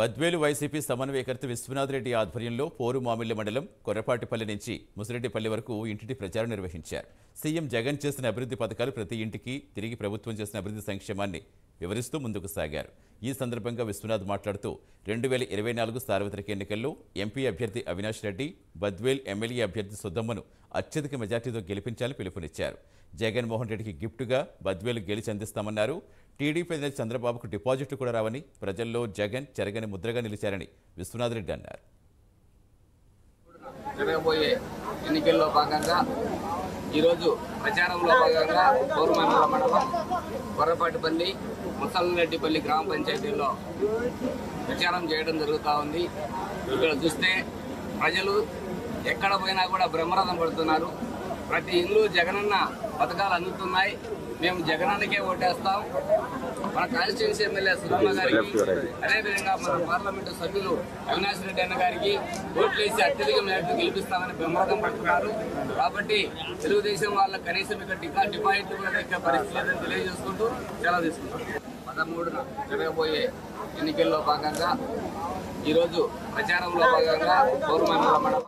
Badvel YCP సమన్వయకర్త విశ్వనాథ్ రెడ్డి ఆధ్వర్యంలో పోరుమామిళ్ల మండలం కొర్రపాటిపల్లి నుంచి ముసిరెడ్డిపల్లి వరకు ఇంటింటి ప్రచారం నిర్వహించారు. సీఎం జగన్ చేసిన అభివృద్ధి పథకాలు ప్రతి ఇంటికి తిరిగి ప్రభుత్వం చేసిన అభివృద్ధి సంక్షేమాన్ని వివరిస్తూ ముందుకు సాగారు. ఈ సందర్భంగా విశ్వనాథ్ మాట్లాడుతూ 2024 సార్వత్రిక ఎన్నికల్లో ఎంపీ అభ్యర్థి అవినాష్ రెడ్డి, బద్వేల్ ఎమ్మెల్యే అభ్యర్థి సుద్దమ్మను అత్యధిక మెజార్టీతో గెలిపించాలని పిలుపునిచ్చారు. జగన్మోహన్ రెడ్డికి గిఫ్ట్గా బద్వేలు గెలిచి అందిస్తామన్నారు. టీడీపీ అధినేత చంద్రబాబుకు డిపాజిట్లు కూడా రావని, ప్రజల్లో జగన్ చెరగని ముద్రగా నిలిచారని విశ్వనాథ్ రెడ్డి అన్నారు. జరగబోయే ఎన్నికల్లో భాగంగా ఈరోజు ప్రచారంలో భాగంగా పౌరమండల మండలం కొర్రపాటిపల్లి, ముసలిరెడ్డిపల్లి గ్రామ పంచాయతీల్లో ప్రచారం చేయడం జరుగుతూ ఉంది. ఇక్కడ చూస్తే ప్రజలు ఎక్కడ పోయినా కూడా బ్రహ్మరథం పడుతున్నారు. ప్రతి ఇల్లు జగనన్న పథకాలు అందుతున్నాయి. మేము జగనన్నకే ఓటేస్తాం. మన కాన్స్టిట్యున్సీ ఎమ్మెల్యే సురమ్మ గారికి, అదేవిధంగా మన పార్లమెంటు సభ్యులు అవినాష్ రెడ్డి అన్న గారికి ఓట్లేసి అత్యధిక మేరకు గెలిపిస్తామని బ్రహ్మరథం పడుతున్నారు. కాబట్టి తెలుగుదేశం వాళ్ళ కనీసం ఇక్కడ డిపాజిట్లు కూడా ఎక్కే పరిస్థితి లేదని తెలియజేసుకుంటూ సెలవు తీసుకుంటాం. 13న జరగబోయే ఎన్నికల్లో భాగంగా ఈరోజు ప్రచారంలో భాగంగా పౌరమండల మండలం